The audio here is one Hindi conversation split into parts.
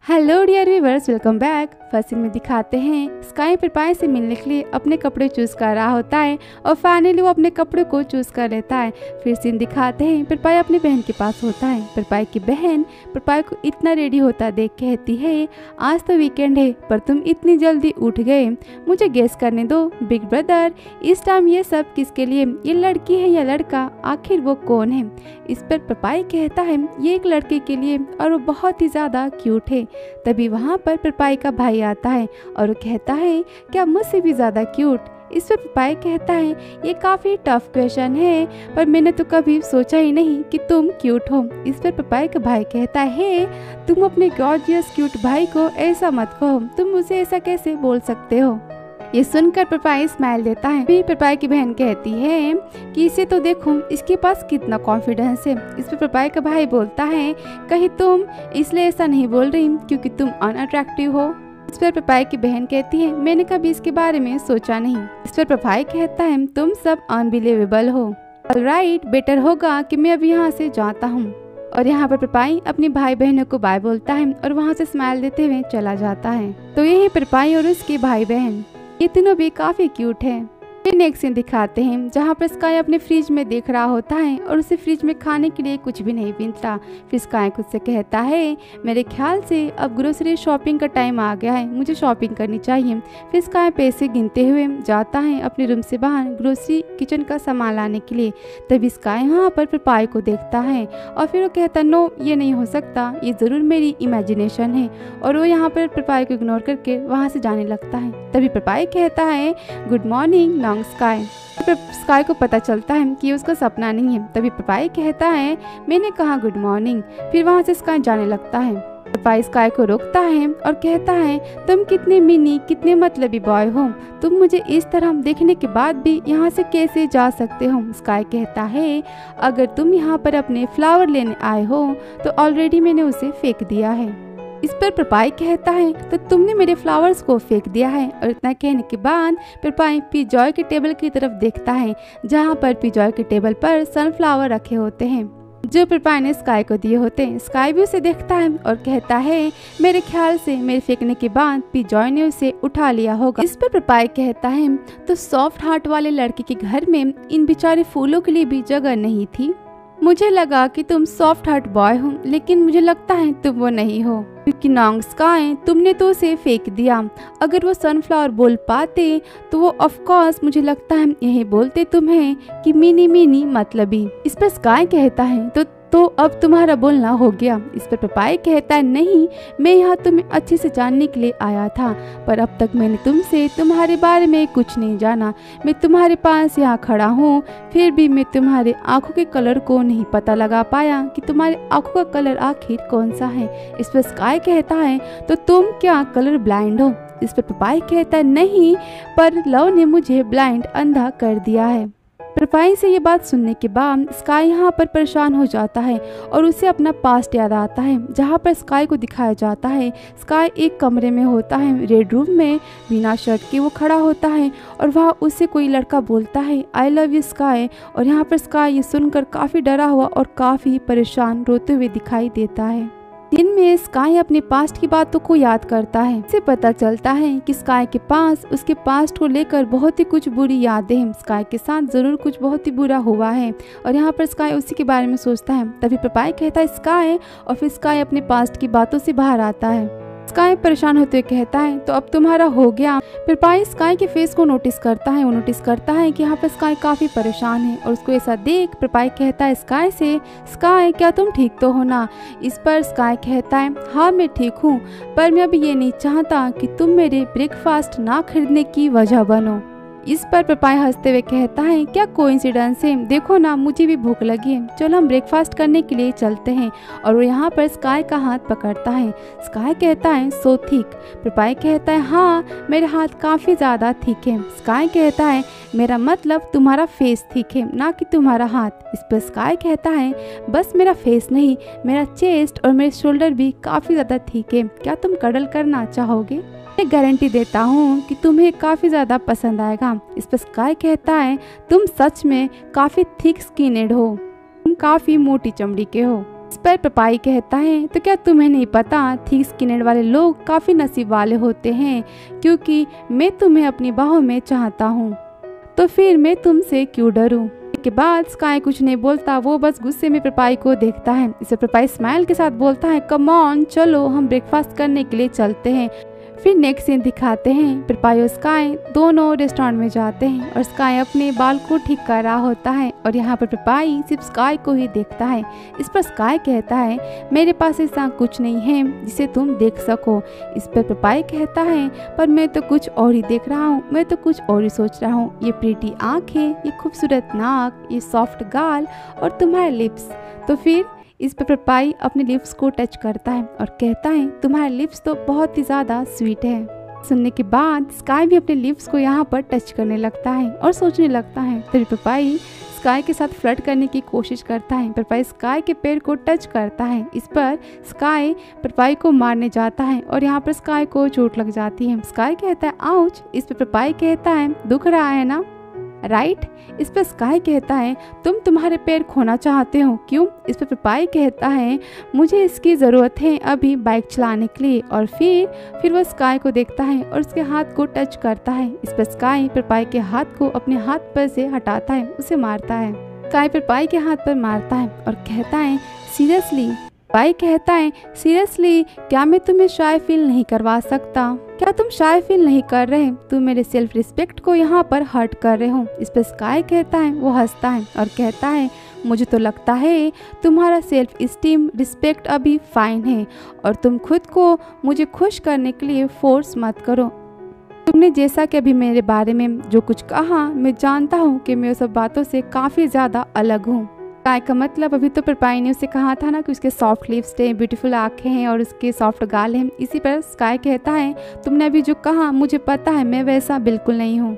Hello dear viewers, welcome back. First scene में दिखाते हैं स्काई पिरपाई से मिलने के लिए अपने कपड़े चूज कर रहा होता है और फाइनली वो अपने कपड़े को चूज कर लेता है। फिर सीन दिखाते हैं पिरपाई अपनी बहन के पास होता है। पिरपाई की बहन पिरपाई को इतना रेडी होता देख कहती है, आज तो वीकेंड है पर तुम इतनी जल्दी उठ गए, मुझे गेस करने दो बिग ब्रदर, इस टाइम ये सब किसके लिए, ये लड़की है या लड़का, आखिर वो कौन है। इस पर पिरपाई कहता है ये एक लड़के के लिए और वो बहुत ही ज्यादा क्यूट है। तभी वहाँ पर पिरपाई का भाई आता है और वो कहता है क्या मुझसे भी ज्यादा क्यूट। इस पर पिरपाई कहता है ये काफ़ी टफ क्वेश्चन है पर मैंने तो कभी सोचा ही नहीं कि तुम क्यूट हो। इस पर पिरपाई का भाई कहता है तुम अपने गॉर्जियस क्यूट भाई को ऐसा मत कहो, तुम मुझे ऐसा कैसे बोल सकते हो। ये सुनकर पिरपाई स्माइल देता है। फिर पिरपाई की बहन कहती है कि इसे तो देखो, इसके पास कितना कॉन्फिडेंस है। इस पर पिरपाई का भाई बोलता है कहीं तुम इसलिए ऐसा नहीं बोल रही क्योंकि तुम अनअट्रैक्टिव हो। इस पर पिरपाई की बहन कहती है मैंने कभी इसके बारे में सोचा नहीं। इस पर पिरपाई कहता है तुम सब अनबिलीवेबल हो। ऑलराइट, बेटर होगा कि मैं अब यहाँ से जाता हूँ। और यहाँ पर पिरपाई अपनी भाई बहनों को बाय बोलता है और वहाँ से स्माइल देते हुए चला जाता है। तो यही पिरपाई और उसके भाई बहन, ये तीनों भी काफी क्यूट है। फिर नेक्स्ट सीन दिखाते हैं जहाँ पर स्काई अपने फ्रिज में देख रहा होता है और उसे फ्रिज में खाने के लिए कुछ भी नहीं मिलता। फिर स्काई खुद से कहता है मेरे ख्याल से अब ग्रोसरी शॉपिंग का टाइम आ गया है, मुझे शॉपिंग करनी चाहिए। फिर स्काई पैसे गिनते हुए जाता है अपने रूम से बाहर ग्रोसरी किचन का सामान लाने के लिए। तभी स्काई वहाँ पर पिरपाई को देखता है और फिर वो कहता नो, ये नहीं हो सकता, ये ज़रूर मेरी इमेजिनेशन है। और वो यहाँ पर पिरपाई को इग्नोर करके वहाँ से जाने लगता है। तभी पिरपाई कहता है good morning long sky. Sky को पता चलता है कि उसका सपना नहीं है। तभी पिरपाई कहता है मैंने कहा गुड मॉर्निंग। फिर वहाँ से स्काई जाने लगता है। पिरपाई स्काई को रोकता है और कहता है तुम कितने मिनी, कितने मतलबी बॉय हो, तुम मुझे इस तरह देखने के बाद भी यहाँ से कैसे जा सकते हो। स्काई कहता है अगर तुम यहाँ पर अपने फ्लावर लेने आए हो तो ऑलरेडी मैंने उसे फेंक दिया है। इस पर पिरपाई कहता है तो तुमने मेरे फ्लावर्स को फेंक दिया है। और इतना कहने के बाद पिरपाई पीजॉय के टेबल की तरफ देखता है जहाँ पर पीजॉय के टेबल पर सनफ्लावर रखे होते हैं जो पिरपाई ने स्काई को दिए होते हैं। स्काई भी उसे देखता है और कहता है मेरे ख्याल से मेरे फेंकने के बाद पीजॉय ने उसे उठा लिया होगा। इस पर पिरपाई कहता है तो सॉफ्ट हार्ट वाले लड़के के घर में इन बेचारे फूलों के लिए भी जगह नहीं थी। मुझे लगा कि तुम सॉफ्ट हार्ट बॉय हो लेकिन मुझे लगता है तुम वो नहीं हो क्योंकि नॉन्ग स्काई तुमने तो उसे फेंक दिया। अगर वो सनफ्लावर बोल पाते तो वो ऑफ कोर्स मुझे लगता है यही बोलते तुम्हें कि मिनी मिनी मतलबी। इस पर स्काई कहता है तो अब तुम्हारा बोलना हो गया। इस पर पिरपाई कहता है नहीं, मैं यहाँ तुम्हें अच्छे से जानने के लिए आया था पर अब तक मैंने तुमसे तुम्हारे बारे में कुछ नहीं जाना। मैं तुम्हारे पास यहाँ खड़ा हूँ फिर भी मैं तुम्हारे आंखों के कलर को नहीं पता लगा पाया कि तुम्हारे आंखों का कलर आखिर कौन सा है। इस पर स्काई कहता है तो तुम क्या कलर ब्लाइंड हो। इस पर पिरपाई कहता है नहीं, पर लव ने मुझे ब्लाइंड अंधा कर दिया है। पिरपाई से ये बात सुनने के बाद स्काई यहाँ पर परेशान हो जाता है और उसे अपना पास्ट याद आता है जहाँ पर स्काई को दिखाया जाता है स्काई एक कमरे में होता है, रेड रूम में बिना शर्ट के वो खड़ा होता है और वहाँ उससे कोई लड़का बोलता है आई लव यू स्काई। और यहाँ पर स्काई ये सुनकर काफ़ी डरा हुआ और काफ़ी परेशान रोते हुए दिखाई देता है। दिन में स्काई अपने पास्ट की बातों को याद करता है। इसे पता चलता है कि स्काई के पास उसके पास्ट को लेकर बहुत ही कुछ बुरी यादें हैं। स्काई के साथ जरूर कुछ बहुत ही बुरा हुआ है और यहाँ पर स्काई उसी के बारे में सोचता है। तभी पिरपाई कहता है स्काई और फिर स्काई अपने पास्ट की बातों से बाहर आता है। स्काई परेशान होते हुए कहता है तो अब तुम्हारा हो गया। पिरपाई स्काई के फेस को नोटिस करता है। वो नोटिस करता है कि यहाँ पर स्काई काफी परेशान है और उसको ऐसा देख पिरपाई कहता है स्काई से स्काई क्या तुम ठीक तो हो ना। इस पर स्काई कहता है हाँ मैं ठीक हूँ पर मैं अभी ये नहीं चाहता कि तुम मेरे ब्रेकफास्ट ना खरीदने की वजह बनो। इस पर पिरपाई हंसते हुए कहता है क्या कोइंसिडेंस है, देखो ना मुझे भी भूख लगी है, चलो हम ब्रेकफास्ट करने के लिए चलते हैं। और वो यहाँ पर स्काई का हाथ पकड़ता है। स्काई कहता है सो थिक। पिरपाई कहता है हाँ मेरे हाथ काफ़ी ज़्यादा थिक है। स्काई कहता है मेरा मतलब तुम्हारा फेस थिक है ना कि तुम्हारा हाथ। इस पर स्काई कहता है बस मेरा फेस नहीं, मेरा चेस्ट और मेरे शोल्डर भी काफ़ी ज़्यादा थिक है, क्या तुम कडल करना चाहोगे। मैं गारंटी देता हूँ कि तुम्हें काफ़ी ज़्यादा पसंद आएगा। इस पर स्काई कहता है तुम सच में काफ़ी थिक स्किनेड हो, तुम काफ़ी मोटी चमड़ी के हो। इस पर पपाई कहता है, तो क्या तुम्हें नहीं पता थिक स्किनेड वाले लोग काफ़ी नसीब वाले होते हैं, क्योंकि मैं तुम्हें अपनी बाहों में चाहता हूँ, तो फिर मैं तुमसे क्यों डरूं। के बाद स्काई कुछ नहीं बोलता, वो बस गुस्से में पपाई को देखता है। इसे पपाई स्माइल के साथ बोलता है, कम ऑन चलो हम ब्रेकफास्ट करने के लिए चलते हैं। फिर नेक्स्ट सीन दिखाते हैं पपाई और स्काई दोनों रेस्टोरेंट में जाते हैं और स्काई अपने बाल को ठीक कर रहा होता है और यहाँ पर पपाई सिर्फ स्काई को ही देखता है। इस पर स्काई कहता है, मेरे पास ऐसा कुछ नहीं है जिसे तुम देख सको। इस पर पपाई कहता है, पर मैं तो कुछ और ही देख रहा हूँ, मैं तो कुछ और ही सोच रहा हूँ। ये प्रीटी आँखें, ये खूबसूरत नाक, ये सॉफ्ट गाल और तुम्हारे लिप्स। तो फिर इस पर पपाई अपने लिप्स को टच करता है और कहता है, तुम्हारे लिप्स तो बहुत ही ज़्यादा स्वीट है। सुनने के बाद स्काई भी अपने लिप्स को यहाँ पर टच करने लगता है और सोचने लगता है। तभी पपाई स्काई के साथ फ्लर्ट करने की कोशिश करता है। पपाई स्काई के पैर को टच करता है। इस पर स्काई पपाई को मारने जाता है और यहाँ पर स्काई को चोट लग जाती है। स्काई कहता है, आउच। इस पर पपाई कहता है, दुख रहा है ना, राइट। इस पर स्काई कहता है, तुम तुम्हारे पैर खोना चाहते हो, क्यों। इस पर पपाई कहता है, मुझे इसकी ज़रूरत है अभी बाइक चलाने के लिए। और फिर वो स्काई को देखता है और उसके हाथ को टच करता है। इस पर स्काई पपाई के हाथ को अपने हाथ पर से हटाता है, उसे मारता है। स्काई पपाई के हाथ पर मारता है और कहता है, सीरियसली। पपाई कहता है, सीरियसली क्या मैं तुम्हें शाय फील नहीं करवा सकता। क्या तुम शाय फील नहीं कर रहे, तुम मेरे सेल्फ रिस्पेक्ट को यहाँ पर हर्ट कर रहे हो। इस पर स्काई कहता है, वो हंसता है और कहता है, मुझे तो लगता है तुम्हारा सेल्फ इस्टीम रिस्पेक्ट अभी फाइन है और तुम खुद को मुझे खुश करने के लिए फोर्स मत करो। तुमने जैसा कि अभी मेरे बारे में जो कुछ कहा, मैं जानता हूँ कि मैं उस सब बातों से काफ़ी ज़्यादा अलग हूँ। स्काई का मतलब अभी तो पपाई ने उसे कहा था ना कि उसके सॉफ्ट लिप्स थे, ब्यूटीफुल आंखें हैं और उसके सॉफ्ट गाल हैं। इसी पर स्काई कहता है, तुमने अभी जो कहा मुझे पता है मैं वैसा बिल्कुल नहीं हूँ।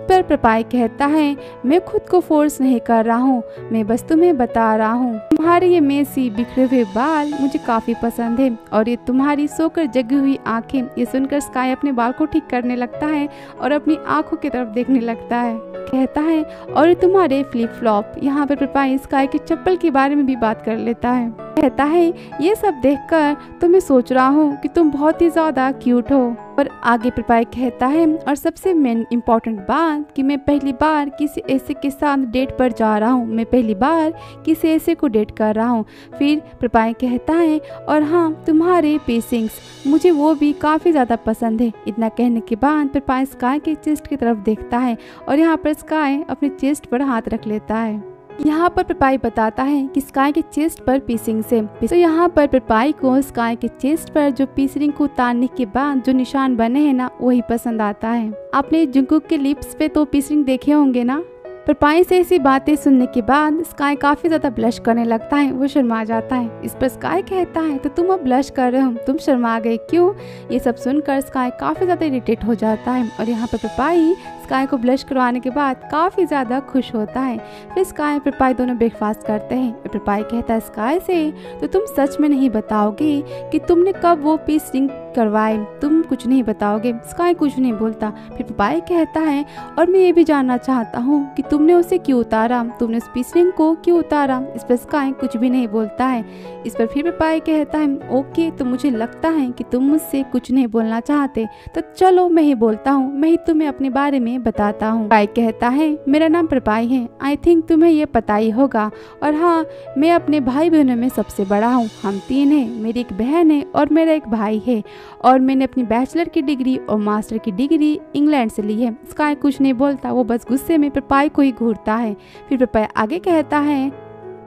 पर पपाई कहता है, मैं खुद को फोर्स नहीं कर रहा हूँ, मैं बस तुम्हें बता रहा हूँ। तुम्हारे ये मेसी बिखरे हुए बाल मुझे काफ़ी पसंद है और ये तुम्हारी सोकर जगी हुई आंखें। ये सुनकर स्काई अपने बाल को ठीक करने लगता है और अपनी आंखों की तरफ देखने लगता है। कहता है, और ये तुम्हारे फ्लिप फ्लॉप। यहाँ पर पपाई स्काई के चप्पल के बारे में भी बात कर लेता है। कहता है, ये सब देखकर तो मैं सोच रहा हूँ कि तुम बहुत ही ज़्यादा क्यूट हो। पर आगे पपाई कहता है, और सबसे मेन इम्पॉर्टेंट बात कि मैं पहली बार किसी ऐसे के साथ डेट पर जा रहा हूँ, मैं पहली बार किसी ऐसे को डेट कर रहा हूँ। फिर पपाई कहता है, और हाँ तुम्हारे पेसिंग्स मुझे वो भी काफ़ी ज़्यादा पसंद है। इतना कहने के बाद पपाई स्काई के चेस्ट की तरफ देखता है और यहाँ पर स्काई अपने चेस्ट पर हाथ रख लेता है। यहाँ पर पपाई बताता है कि स्काई के चेस्ट पर पीसिंग से, तो यहाँ पर पपाई को स्काई के चेस्ट पर जो पीसिंग को उतारने के बाद जो निशान बने हैं ना, वही पसंद आता है। आपने जंगकुक के लिप्स पे तो पीसिंग देखे होंगे ना। पपाई से ऐसी बातें सुनने के बाद स्काई काफ़ी ज़्यादा ब्लश करने लगता है, वो शर्मा जाता है। इस पर स्काई कहता है, तो तुम अब ब्लश कर रहे हो, तुम शर्मा गए क्यों। ये सब सुनकर स्काई काफ़ी ज़्यादा इरिटेट हो जाता है और यहाँ पर पपाई स्काई को ब्लश करवाने के बाद काफ़ी ज़्यादा खुश होता है। फिर स्काई और पपाई दोनों ब्रेकफास्ट करते हैं और पपाई कहता है स्काई से, तो तुम सच में नहीं बताओगे कि तुमने कब वो पीसिंग करवाए, तुम कुछ नहीं बताओगे। स्काई कुछ नहीं बोलता। फिर पपाई कहता है, और मैं ये भी जानना चाहता हूँ कि तुमने उसे क्यों उतारा, तुमने उस पीसिंग को क्यों उतारा। इस पर स्काई कुछ भी नहीं बोलता है। इस पर फिर पपाई कहता है, ओके तो मुझे लगता है कि तुम मुझसे कुछ नहीं बोलना चाहते, तो चलो मैं ही बोलता हूँ, मैं ही तुम्हें अपने बारे में बताता हूँ। पपाई कहता है, मेरा नाम पपाई है, आई थिंक तुम्हें ये पता ही होगा। और हाँ, मैं अपने भाई बहनों में सबसे बड़ा हूँ, हम 3 हैं, मेरी एक बहन है और मेरा एक भाई है और मैंने अपनी बैचलर की डिग्री और मास्टर की डिग्री इंग्लैंड से ली है। स्काई कुछ नहीं बोलता, वो बस गुस्से में पपाई को ही घूरता है। फिर पपाई आगे कहता है,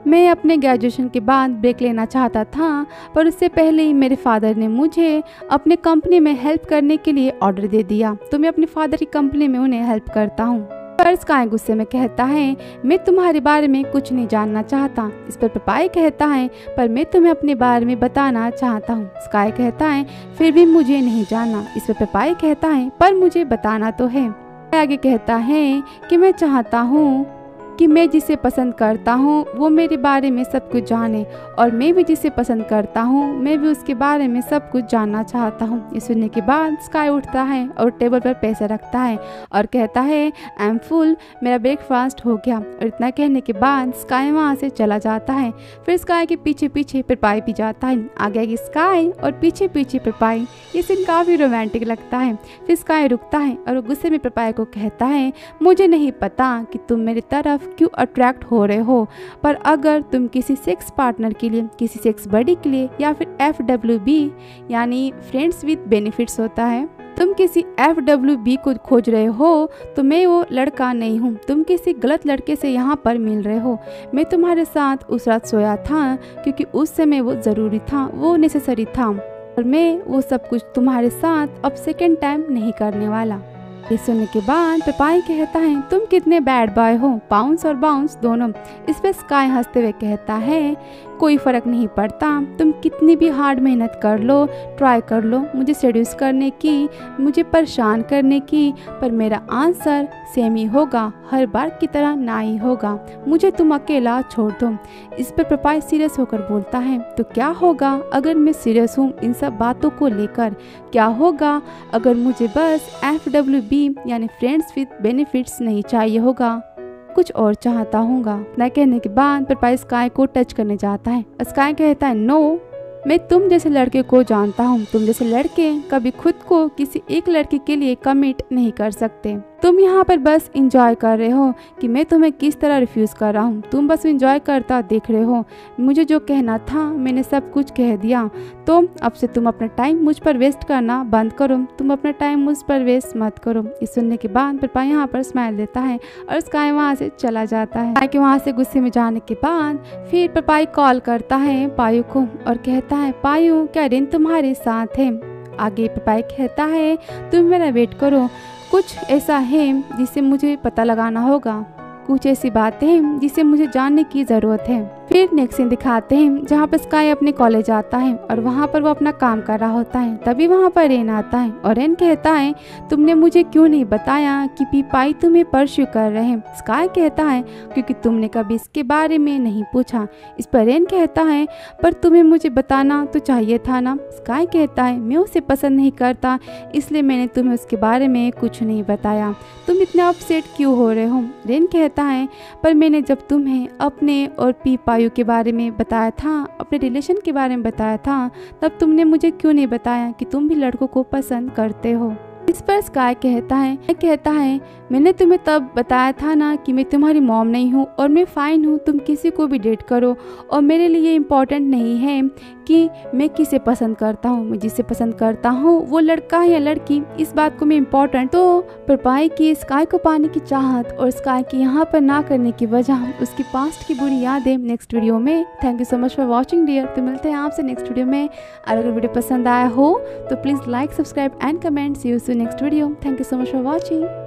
मैं अपने ग्रेजुएशन के बाद ब्रेक लेना चाहता था, पर उससे पहले ही मेरे फादर ने मुझे अपने कंपनी में हेल्प करने के लिए ऑर्डर दे दिया, तो मैं अपने फादर की कंपनी में उन्हें हेल्प करता हूँ। पर स्काई गुस्से में कहता है, मैं तुम्हारे बारे में कुछ नहीं जानना चाहता। इस पर पपाई कहता है, पर मैं तुम्हें अपने बारे में बताना चाहता हूँ। स्काई कहता है, फिर भी मुझे नहीं जानना। इस पर पपाई कहता है, पर मुझे बताना तो है। आगे कहता है कि मैं चाहता हूँ कि मैं जिसे पसंद करता हूँ वो मेरे बारे में सब कुछ जाने, और मैं भी जिसे पसंद करता हूँ मैं भी उसके बारे में सब कुछ जानना चाहता हूँ। ये सुनने के बाद स्काई उठता है और टेबल पर पैसा रखता है और कहता है आई एम फुल, मेरा ब्रेकफास्ट हो गया। और इतना कहने के बाद स्काई वहाँ से चला जाता है। फिर स्काई के पीछे पीछे पिरपाई भी जाता है। आगे आगे स्काई और पीछे पीछे पिरपाई। ये सीन काफ़ी रोमांटिक लगता है। फिर स्काई रुकता है और वो गुस्से में पिरपाई को कहता है मुझे नहीं पता कि तुम मेरी तरफ क्यों अट्रैक्ट हो रहे हो, पर अगर तुम किसी सेक्स पार्टनर के लिए, किसी सेक्स बडी के लिए, या फिर FWB यानी फ्रेंड्स विद बेनिफिट्स होता है, तुम किसी FWB को खोज रहे हो तो मैं वो लड़का नहीं हूँ। तुम किसी गलत लड़के से यहाँ पर मिल रहे हो। मैं तुम्हारे साथ उस रात सोया था क्योंकि उस समय वो ज़रूरी था, वो नेसेसरी था, और मैं वो सब कुछ तुम्हारे साथ अब सेकेंड टाइम नहीं करने वाला। ये सुनने के बाद पिरपाई कहता है तुम कितने बैड बॉय हो, पाउंस और बाउंस दोनों। इस पर स्काई हंसते हुए कहता है कोई फ़र्क नहीं पड़ता, तुम कितनी भी हार्ड मेहनत कर लो, ट्राई कर लो मुझे सेड्यूस करने की, मुझे परेशान करने की, पर मेरा आंसर सेम ही होगा, हर बार की तरह ना ही होगा। मुझे तुम अकेला छोड़ दो। इस पर पिरपाई सीरियस होकर बोलता है तो क्या होगा अगर मैं सीरियस हूँ इन सब बातों को लेकर? क्या होगा अगर मुझे बस FWB यानी फ्रेंड्स विद बेनिफिट्स नहीं चाहिए होगा, कुछ और चाहता हूँगा? न कहने के बाद पिरपाई स्काई को टच करने जाता है। स्काई कहता है नो, मैं तुम जैसे लड़के को जानता हूँ। तुम जैसे लड़के कभी खुद को किसी एक लड़के के लिए कमिट नहीं कर सकते। तुम यहाँ पर बस इंजॉय कर रहे हो कि मैं तुम्हें किस तरह रिफ्यूज़ कर रहा हूँ। तुम बस इंजॉय करता देख रहे हो। मुझे जो कहना था मैंने सब कुछ कह दिया, तो अब से तुम अपना टाइम मुझ पर वेस्ट करना बंद करो। तुम अपना टाइम मुझ पर वेस्ट मत करो। ये सुनने के बाद पिरपाई यहाँ पर स्माइल देता है और स्काई वहाँ से चला जाता है। स्काई के वहाँ से गुस्से में जाने के बाद फिर पिरपाई कॉल करता है पायु को और कहता है पायु क्या रेन तुम्हारे साथ है? आगे पिरपाई कहता है तुम मेरा वेट करो, कुछ ऐसा है जिसे मुझे पता लगाना होगा, कुछ ऐसी बातें हैं जिसे मुझे जानने की ज़रूरत है। फिर नेक्स्ट सीन दिखाते हैं जहाँ पर स्काई अपने कॉलेज आता है और वहाँ पर वो अपना काम कर रहा होता है। तभी वहाँ पर रेन आता है और रेन कहता है तुमने मुझे क्यों नहीं बताया कि पिरपाई तुम्हें परस्यू कर रहे हैं? स्काई कहता है क्योंकि तुमने कभी इसके बारे में नहीं पूछा। इस पर रेन कहता है पर तुम्हें मुझे बताना तो चाहिए था ना। स्काई कहता है मैं उसे पसंद नहीं करता इसलिए मैंने तुम्हें उसके बारे में कुछ नहीं बताया। तुम इतने अपसेट क्यों हो रहे हो? रेन कहता है पर मैंने जब तुम्हें अपने और पिरपाई के बारे में बताया था, अपने रिलेशन के बारे में बताया था, तब तुमने मुझे क्यों नहीं बताया कि तुम भी लड़कों को पसंद करते हो? इस पर स्काई कहता है मैंने तुम्हें तब बताया था ना कि मैं तुम्हारी मॉम नहीं हूँ और मैं फाइन हूँ, तुम किसी को भी डेट करो और मेरे लिए इम्पोर्टेंट नहीं है कि मैं किसे पसंद करता हूँ। मैं जिसे पसंद करता हूँ वो लड़का है या लड़की, इस बात को मैं इम्पोर्टेंट। तो पिरपाई की स्काई को पाने की चाहत और स्काई की यहाँ पर ना करने की वजह उसकी पास्ट की बुरी यादें नेक्स्ट वीडियो में। Thank you so much for watching dear. तो मिलते हैं आपसे नेक्स्ट वीडियो में। अगर वीडियो पसंद आया हो तो please like, subscribe and comment. See you soon next video. Thank you so much for watching.